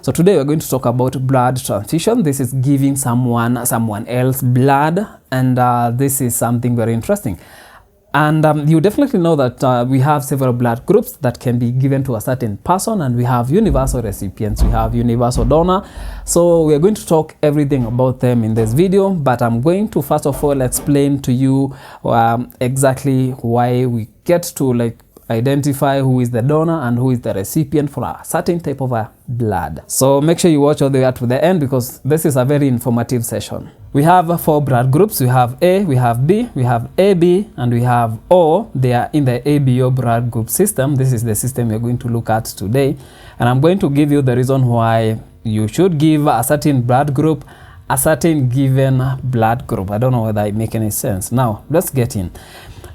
So today we're going to talk about blood transfusion. This is giving someone else blood, and this is something very interesting. And you definitely know that we have several blood groups that can be given to a certain person, and we have universal recipients, we have universal donor. So we are going to talk everything about them in this video, but I'm going to first of all explain to you exactly why we get to identify who is the donor and who is the recipient for a certain type of blood. So make sure you watch all the way to the end, because this is a very informative session. We have 4 blood groups. We have A, we have B, we have AB, and we have O. They are in the ABO blood group system. This is the system we're going to look at today. And I'm going to give you the reason why you should give a certain blood group a certain given blood group. I don't know whether it makes any sense. Now, let's get in.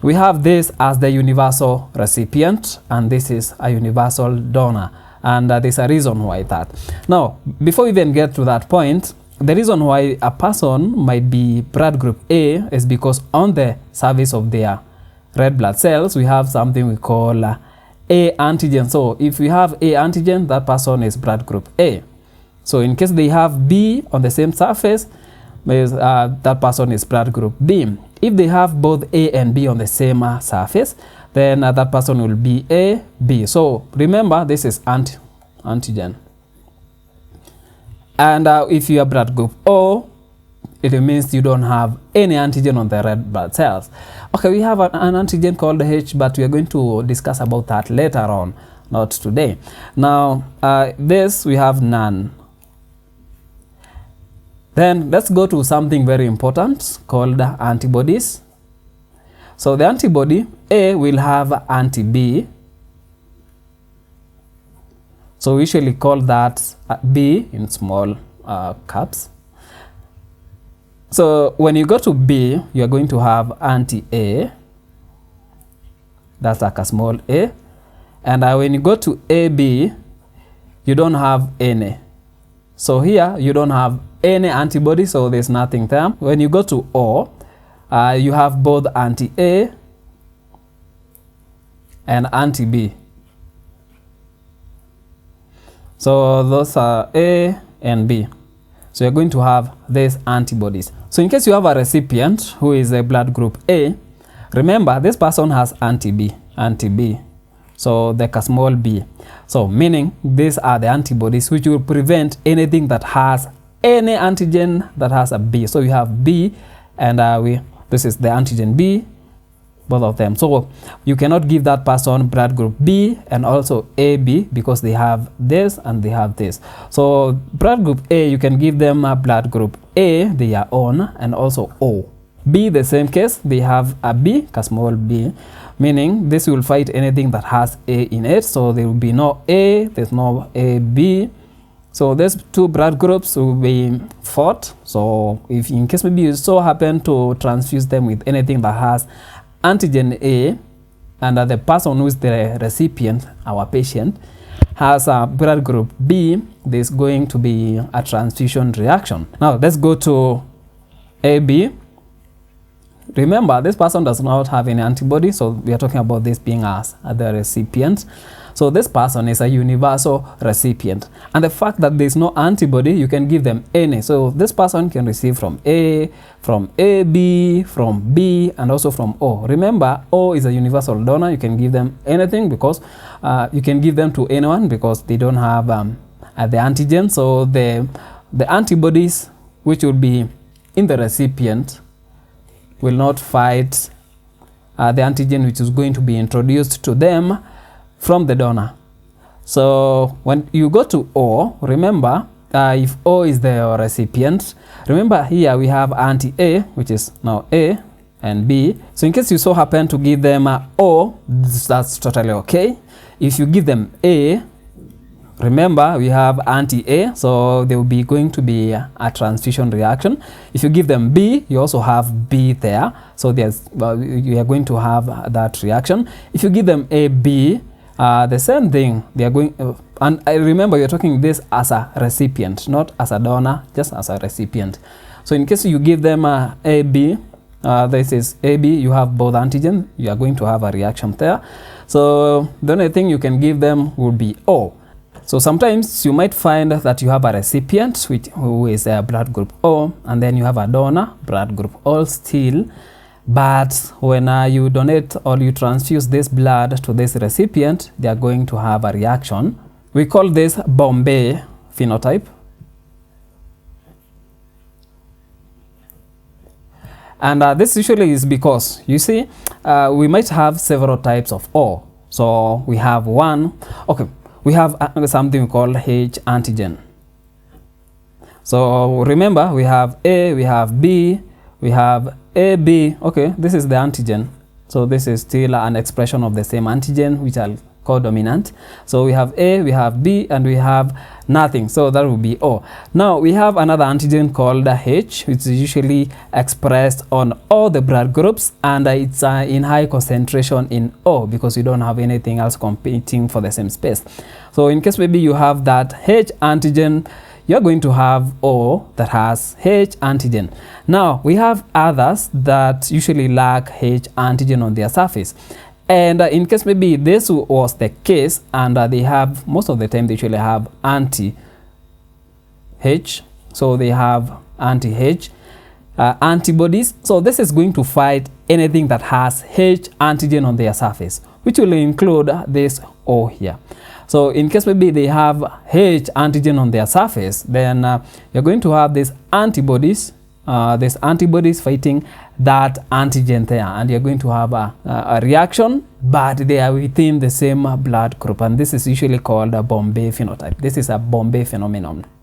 We have this as the universal recipient, and this is a universal donor. And there's a reason why that. Now, before we even get to that point, the reason why a person might be blood group A is because on the surface of their red blood cells, we have something we call A antigen. So if we have A antigen, that person is blood group A. So in case they have B on the same surface, that person is blood group B. If they have both A and B on the same surface, then that person will be A, B. So remember, this is antigen. And if you are blood group O, it means you don't have any antigen on the red blood cells. Okay, we have an antigen called H, but we are going to discuss about that later on, not today. Now, this we have none. Then let's go to something very important called antibodies. So the antibody A will have anti-B. So we usually call that B in small caps. So when you go to B, you are going to have anti-A. That's like a small a. And when you go to AB, you don't have any. So here you don't have any antibody, so there's nothing there. When you go to O, you have both anti-A and anti-B. So those are A and B. So you're going to have these antibodies. So in case you have a recipient who is a blood group A, remember this person has anti-B. So like a small b. So meaning these are the antibodies which will prevent anything that has any antigen that has a B. So you have B, and this is the antigen B, both of them. So you cannot give that person blood group B and also AB, because they have this and they have this. So blood group A, you can give them a blood group A, they are on, and also O. B, the same case, they have a B, a small b, meaning this will fight anything that has A in it. So there will be no A, there's no AB. So these 2 blood groups will be fought. So if in case maybe you so happen to transfuse them with anything that has antigen A, and the person who is the recipient, our patient, has a blood group B, there's going to be a transfusion reaction. Now let's go to AB. Remember, this person does not have any antibody, so we are talking about this being as the recipient. So this person is a universal recipient, and the fact that there is no antibody, you can give them any. So this person can receive from A, from AB, from B, and also from O. Remember, O is a universal donor. You can give them anything, because you can give them to anyone because they don't have the antigen. So the antibodies which will be in the recipient will not fight the antigen which is going to be introduced to them from the donor. So when you go to O, remember, if O is the recipient, remember here we have anti-A, which is now A and B. So in case you so happen to give them O, that's totally okay. If you give them A, remember we have anti-A, so there will be going to be a transfusion reaction. If you give them B, you also have B there, so you are going to have that reaction. If you give them AB, the same thing, they are going, and I remember you're talking this as a recipient, not as a donor, just as a recipient. So in case you give them AB, this is AB, you have both antigen, you are going to have a reaction there. So the only thing you can give them would be O. So sometimes you might find that you have a recipient who is a blood group O, and then you have a donor, blood group O still. But when you donate or you transfuse this blood to this recipient, they are going to have a reaction. We call this Bombay phenotype. And this usually is because, you see, we might have several types of O. So we have we have something called H antigen. So remember, we have A, we have B, we have AB. Okay, this is the antigen. So this is still an expression of the same antigen, which I'll call dominant. So we have A, we have B, and we have nothing. So that will be O. Now we have another antigen called H, which is usually expressed on all the blood groups, and it's in high concentration in O because you don't have anything else competing for the same space. So in case maybe you have that H antigen, you're going to have O that has H antigen. Now we have others that usually lack H antigen on their surface. And in case maybe this was the case, and they have, most of the time they usually have anti-H. So they have anti-H antibodies. So this is going to fight anything that has H antigen on their surface, which will include this O here. So in case maybe they have H antigen on their surface, then you're going to have these antibodies fighting that antigen there, and you're going to have a reaction, but they are within the same blood group, and this is usually called a Bombay phenotype. This is a Bombay phenomenon.